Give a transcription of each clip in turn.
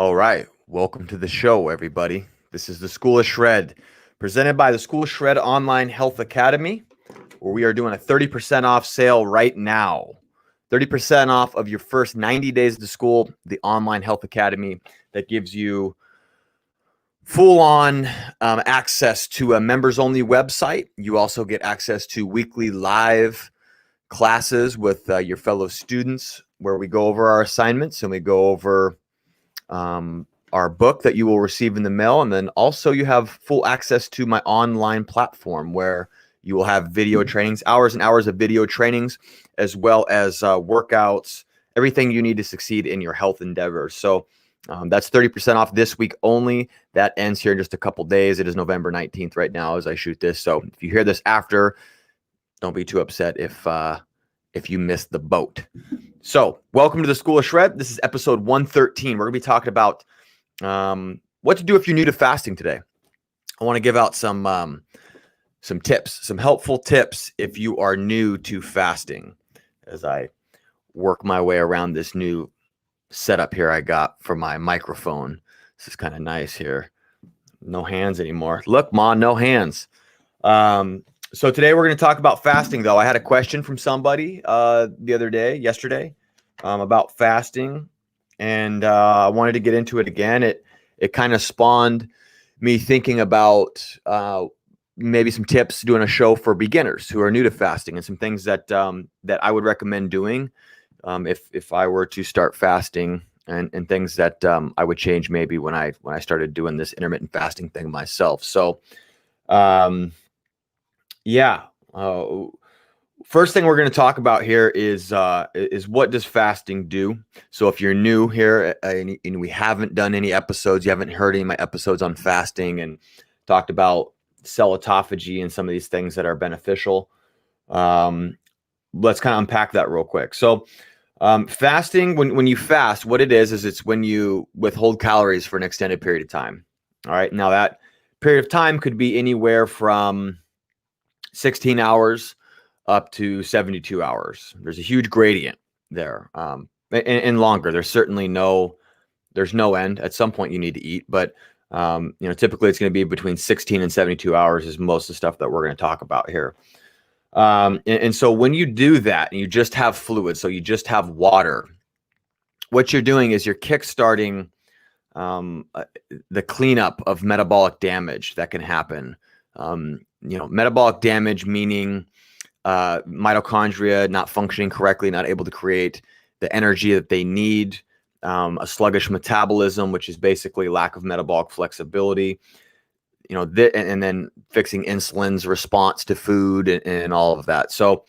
All right, welcome to the show, everybody. This is the School of Shred, presented by the School of Shred Online Health Academy, where we are doing a 30% off sale right now. 30% off of your first 90 days of the school, the Online Health Academy, that gives you full-on access to a members-only website. You also get access to weekly live classes with your fellow students, where we go over our assignments and we go over our book that you will receive in the mail. And then also you have full access to my online platform, where you will have video trainings, hours and hours of video trainings, as well as workouts, everything you need to succeed in your health endeavors. So that's 30% off this week only. That ends here in just a couple days. It is November 19th right now as I shoot this. So if you hear this after, don't be too upset if you missed the boat. So welcome to the School of Shred. This is episode 113. We're going to be talking about what to do if you're new to fasting today. I want to give out some tips, some helpful tips if you are new to fasting, as I work my way around this new setup here I got for my microphone. This is kind of nice here. No hands anymore. Look, Ma, no hands. So today we're going to talk about fasting, though. I had a question from somebody yesterday, about fasting, and I wanted to get into it again. It kind of spawned me thinking about maybe some tips, doing a show for beginners who are new to fasting, and some things that I would recommend doing if I were to start fasting, and things that I would change maybe when I started doing this intermittent fasting thing myself. So first thing we're going to talk about here is what does fasting do? So if you're new here and we haven't done any episodes, you haven't heard any of my episodes on fasting and talked about cell autophagy and some of these things that are beneficial, let's kind of unpack that real quick. So fasting, when you fast, what it is it's when you withhold calories for an extended period of time. All right. Now that period of time could be anywhere from 16 hours up to 72 hours. There's a huge gradient there, and longer. There's no end. At some point you need to eat, but typically it's going to be between 16 and 72 hours is most of the stuff that we're going to talk about here. And so when you do that and you just have fluid, so you just have water, what you're doing is you're kickstarting the cleanup of metabolic damage that can happen. Metabolic damage meaning mitochondria not functioning correctly, not able to create the energy that they need, a sluggish metabolism, which is basically lack of metabolic flexibility, and then fixing insulin's response to food and all of that. So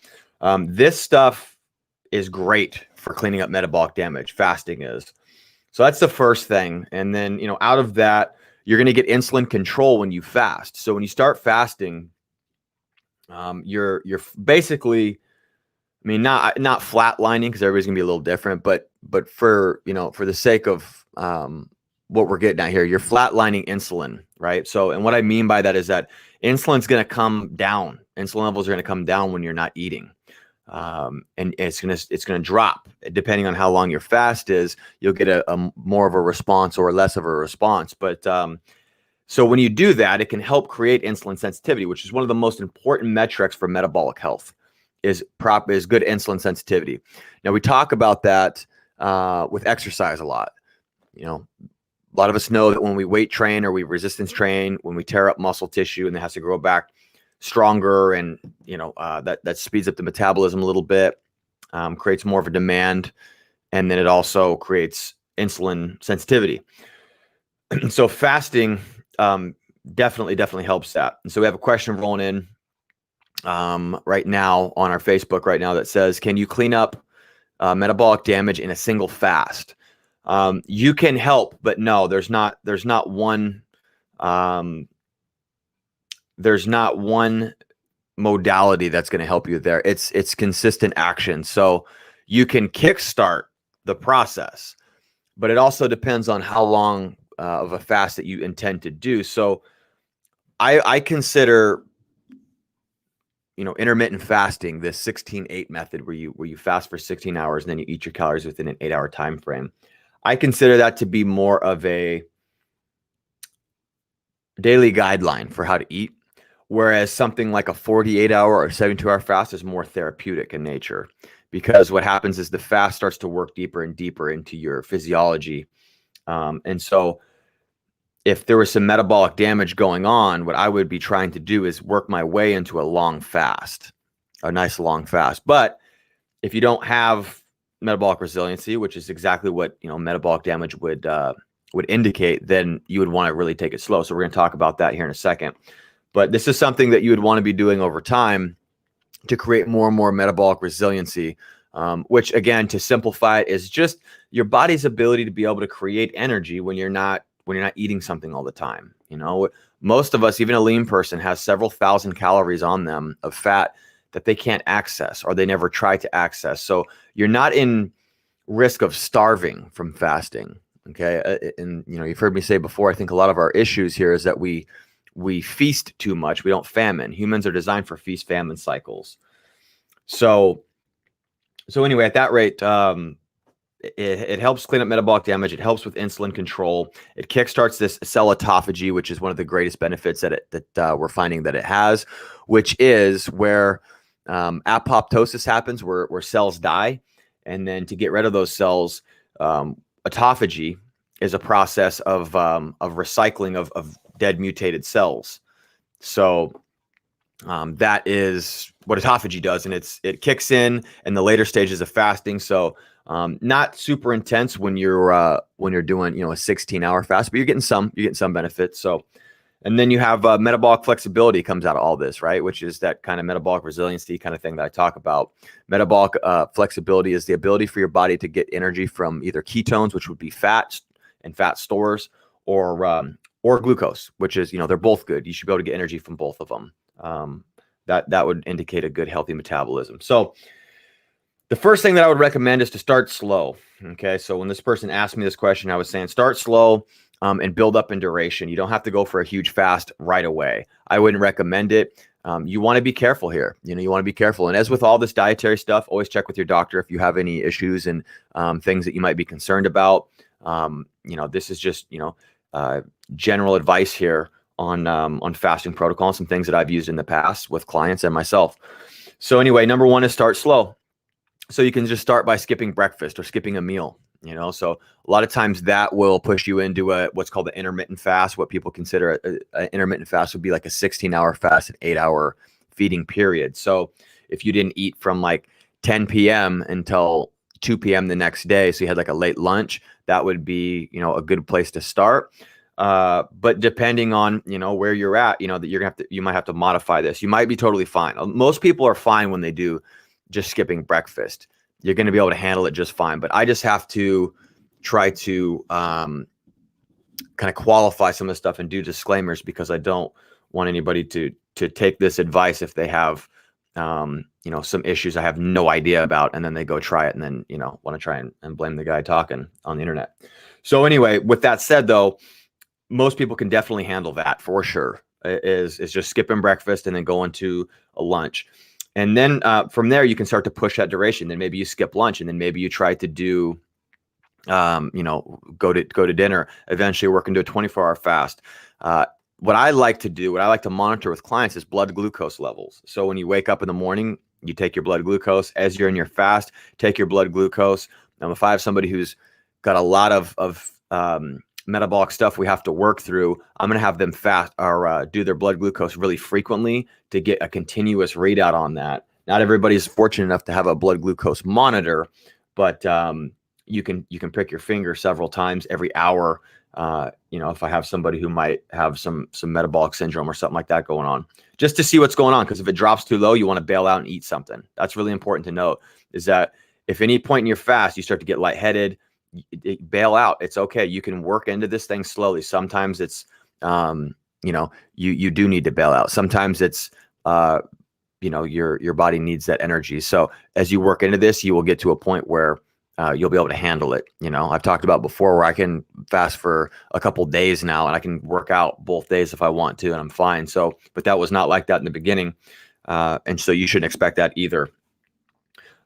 this stuff is great for cleaning up metabolic damage. Fasting is. So that's the first thing. And then, out of that, you're going to get insulin control when you fast. So when you start fasting, you're basically, not flatlining, because everybody's gonna be a little different, but for the sake of what we're getting at here, you're flatlining insulin, right? So, and what I mean by that is that insulin's going to come down. Insulin levels are going to come down when you're not eating, and it's going to drop depending on how long your fast is. You'll get a more of a response or less of a response, but so when you do that, it can help create insulin sensitivity, which is one of the most important metrics for metabolic health, is good insulin sensitivity. Now we talk about that with exercise a lot. A lot of us know that when we weight train or we resistance train, when we tear up muscle tissue and it has to grow back stronger, and that speeds up the metabolism a little bit, creates more of a demand, and then it also creates insulin sensitivity. So fasting definitely helps that. And so we have a question rolling in right now on our Facebook right now that says, can you clean up metabolic damage in a single fast? You can help, but no, there's not one modality that's going to help you there. It's consistent action. So you can kickstart the process, but it also depends on how long of a fast that you intend to do. So I consider, intermittent fasting, this 16-8 method, where you fast for 16 hours and then you eat your calories within an 8-hour time frame. I consider that to be more of a daily guideline for how to eat, whereas something like a 48-hour or 72-hour fast is more therapeutic in nature, because what happens is the fast starts to work deeper and deeper into your physiology. And so if there was some metabolic damage going on, what I would be trying to do is work my way into a long fast, a nice long fast. But if you don't have metabolic resiliency, which is exactly what metabolic damage would indicate, then you would want to really take it slow. So we're going to talk about that here in a second. But this is something that you would want to be doing over time to create more and more metabolic resiliency, which, again, to simplify it, is just your body's ability to be able to create energy when you're not eating something all the time. Most of us, even a lean person, has several thousand calories on them of fat that they can't access, or they never try to access. So you're not in risk of starving from fasting. Okay. And you've heard me say before, I think a lot of our issues here is that we feast too much. We don't famine. Humans are designed for feast famine cycles. So anyway, at that rate, it helps clean up metabolic damage. It helps with insulin control. It kickstarts this cell autophagy, which is one of the greatest benefits that we're finding that it has, which is where apoptosis happens, where cells die. And then to get rid of those cells, autophagy is a process of recycling of dead mutated cells. So that is what autophagy does, and it kicks in the later stages of fasting. So not super intense when you're doing a 16-hour fast, but you're getting some benefits. So, and then you have metabolic flexibility comes out of all this, right? Which is that kind of metabolic resiliency kind of thing that I talk about. Metabolic flexibility is the ability for your body to get energy from either ketones, which would be fats and fat stores, or glucose, which is they're both good. You should be able to get energy from both of them. That would indicate a good, healthy metabolism. So the first thing that I would recommend is to start slow. Okay. So when this person asked me this question, I was saying, start slow and build up in duration. You don't have to go for a huge fast right away. I wouldn't recommend it. You want to be careful here. You want to be careful. And as with all this dietary stuff, always check with your doctor if you have any issues and things that you might be concerned about. This is just, general advice here on fasting protocol, some things that I've used in the past with clients and myself. So anyway, number one is start slow. So you can just start by skipping breakfast or skipping a meal. So a lot of times that will push you into what's called an intermittent fast. What people consider an intermittent fast would be like a 16-hour fast, an 8-hour feeding period. So if you didn't eat from like 10 p.m. until 2 p.m. the next day, so you had like a late lunch, that would be, a good place to start. But depending on, where you're at, that you might have to modify this. You might be totally fine. Most people are fine when they do just skipping breakfast. You're going to be able to handle it just fine. But I just have to try to kind of qualify some of the stuff and do disclaimers, because I don't want anybody to take this advice if they have, some issues I have no idea about, and then they go try it and then, want to try and blame the guy talking on the internet. So anyway, with that said, though, most people can definitely handle that for sure. Is just skipping breakfast and then going to a lunch. And then from there, you can start to push that duration. Then maybe you skip lunch, and then maybe you try to do, go to dinner, eventually work into a 24-hour fast. What I like to monitor with clients is blood glucose levels. So when you wake up in the morning, you take your blood glucose. As you're in your fast, take your blood glucose. If I have somebody who's got a lot of metabolic stuff we have to work through, I'm going to have them fast or do their blood glucose really frequently to get a continuous readout on that. Not everybody's fortunate enough to have a blood glucose monitor, but you can prick your finger several times every hour. If I have somebody who might have some metabolic syndrome or something like that going on, just to see what's going on. Because if it drops too low, you want to bail out and eat something. That's really important to note, is that if any point in your fast you start to get lightheaded, bail out. It's okay. You can work into this thing slowly. Sometimes it's, you do need to bail out. Sometimes it's, your body needs that energy. So as you work into this, you will get to a point where you'll be able to handle it. I've talked about before where I can fast for a couple days now, and I can work out both days if I want to, and I'm fine. So, but that was not like that in the beginning. And so you shouldn't expect that either.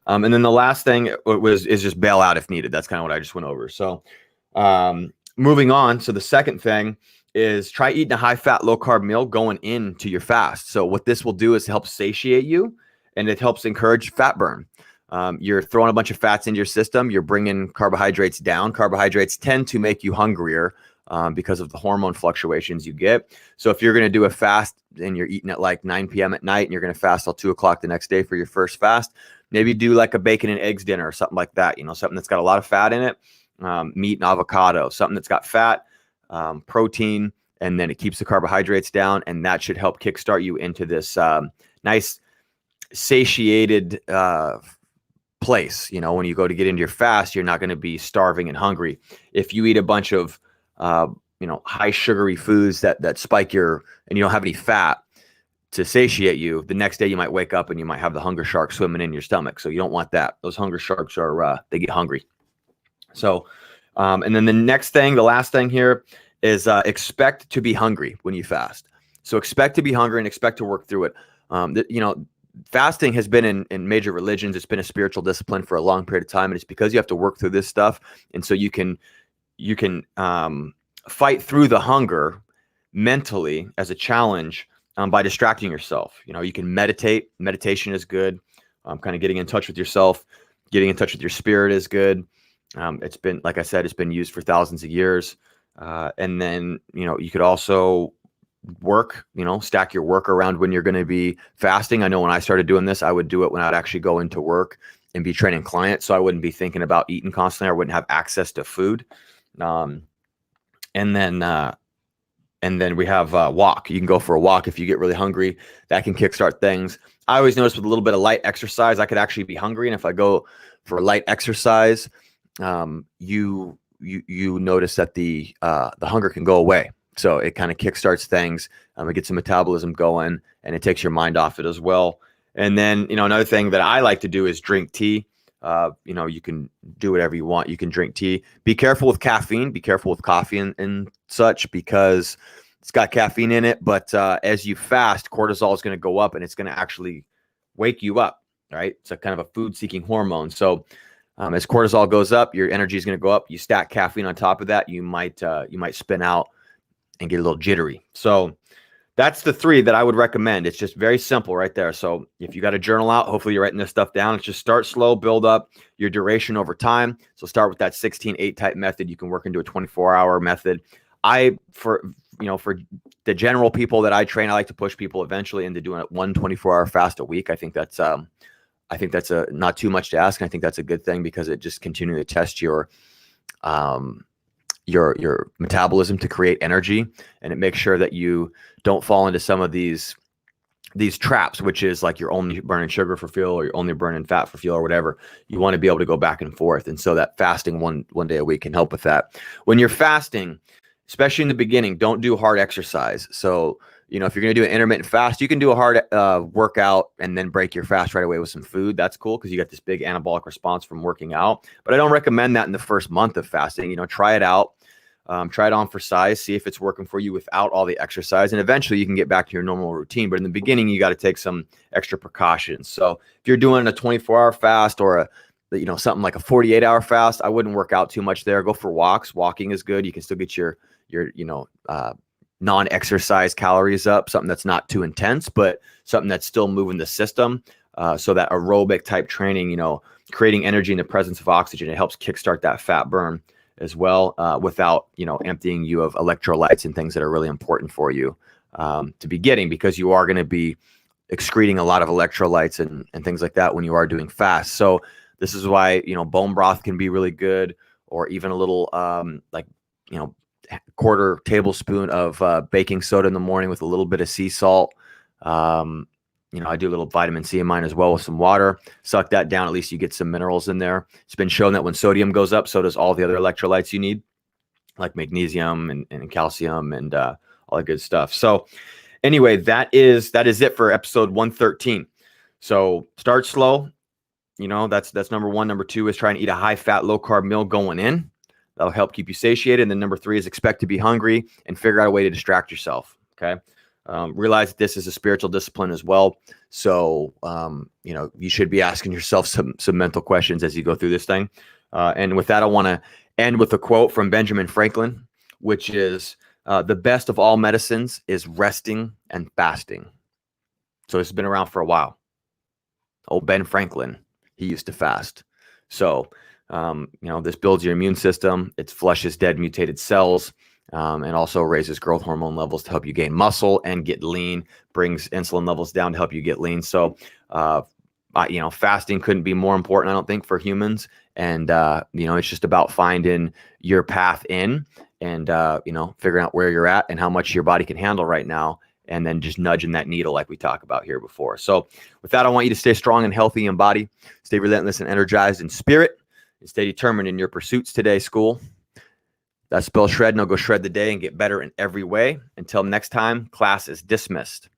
And then the last thing is just bail out if needed. That's kind of what I just went over. So Moving on. So the second thing is try eating a high fat, low carb meal going into your fast. So what this will do is help satiate you, and it helps encourage fat burn. You're throwing a bunch of fats into your system. You're bringing carbohydrates down. Carbohydrates tend to make you hungrier because of the hormone fluctuations you get. So if you're going to do a fast and you're eating at like 9 p.m. at night and you're going to fast till 2 o'clock the next day for your first fast, maybe do like a bacon and eggs dinner or something like that. Something that's got a lot of fat in it, meat and avocado, something that's got fat, protein, and then it keeps the carbohydrates down. And that should help kickstart you into this nice satiated place. When you go to get into your fast, you're not going to be starving and hungry. If you eat a bunch of high sugary foods that spike and you don't have any fat to satiate you, the next day you might wake up and you might have the hunger shark swimming in your stomach. So you don't want that. Those hunger sharks they get hungry. So, and then the last thing here is expect to be hungry when you fast. So expect to be hungry and expect to work through it. Fasting has been in major religions. It's been a spiritual discipline for a long period of time. And it's because you have to work through this stuff. And so you can fight through the hunger mentally as a challenge by distracting yourself. You can meditate. Meditation is good. Kind of getting in touch with yourself, getting in touch with your spirit is good. It's been, like I said, it's been used for thousands of years. And then, you could also work, stack your work around when you're going to be fasting. I know when I started doing this, I would do it when I'd actually go into work and be training clients. So I wouldn't be thinking about eating constantly. I wouldn't have access to food. And then we have walk. You can go for a walk if you get really hungry. That can kickstart things. I always notice with a little bit of light exercise, I could actually be hungry. And if I go for light exercise, you notice that the hunger can go away. So it kind of kickstarts things. It gets the metabolism going, and it takes your mind off it as well. And then, another thing that I like to do is drink tea. You can do whatever you want. You can drink tea. Be careful with caffeine. Be careful with coffee and such, because it's got caffeine in it. But as you fast, cortisol is going to go up, and it's going to actually wake you up, right? It's a kind of a food-seeking hormone. So as cortisol goes up, your energy is going to go up. You stack caffeine on top of that, you might spin out and get a little jittery. So that's the 3 that I would recommend. It's just very simple right there. So if you got a journal out, hopefully you're writing this stuff down. It's just start slow, build up your duration over time. So start with that 16-8 type method. You can work into a 24-hour method. For the general people that I train, I like to push people eventually into doing a 24-hour fast a week. I think that's not too much to ask. And I think that's a good thing, because it just continues to test your metabolism to create energy, and it makes sure that you don't fall into some of these traps, which is like you're only burning sugar for fuel, or you're only burning fat for fuel, or whatever. You want to be able to go back and forth. And so that fasting one day a week can help with that. When you're fasting, especially in the beginning, don't do hard exercise. So, if you're going to do an intermittent fast, you can do a hard workout and then break your fast right away with some food. That's cool, because you got this big anabolic response from working out. But I don't recommend that in the first month of fasting. Try it out. Try it on for size, see if it's working for you without all the exercise, and eventually you can get back to your normal routine. But in the beginning, you got to take some extra precautions. So if you're doing a 24-hour fast or something like a 48-hour fast, I wouldn't work out too much there. Go for walks. Walking is good. You can still get your non-exercise calories up, something that's not too intense, but something that's still moving the system. So that aerobic type training, creating energy in the presence of oxygen, it helps kickstart that fat burn as well, without, emptying you of electrolytes and things that are really important for you to be getting, because you are going to be excreting a lot of electrolytes and things like that when you are doing fast. So this is why, bone broth can be really good, or even a little quarter tablespoon of baking soda in the morning with a little bit of sea salt. I do a little vitamin C in mine as well with some water. Suck that down. At least you get some minerals in there. It's been shown that when sodium goes up, so does all the other electrolytes you need, like magnesium and calcium and all that good stuff. So anyway, that is it for episode 113. So start slow. That's number 1. Number 2 is try and eat a high fat, low carb meal going in. That'll help keep you satiated. And then number 3 is expect to be hungry and figure out a way to distract yourself. Okay. Realize that this is a spiritual discipline as well. So, you should be asking yourself some mental questions as you go through this thing. And with that, I want to end with a quote from Benjamin Franklin, which is, the best of all medicines is resting and fasting. So it's been around for a while. Old Ben Franklin, he used to fast. So, this builds your immune system. It flushes dead mutated cells, and also raises growth hormone levels to help you gain muscle and get lean, brings insulin levels down to help you get lean. So, fasting couldn't be more important, I don't think, for humans. And, it's just about finding your path in and, figuring out where you're at and how much your body can handle right now. And then just nudging that needle like we talked about here before. So with that, I want you to stay strong and healthy in body, stay relentless and energized in spirit, and stay determined in your pursuits today, school. That's Spell Shred. Now go shred the day and get better in every way. Until next time, class is dismissed.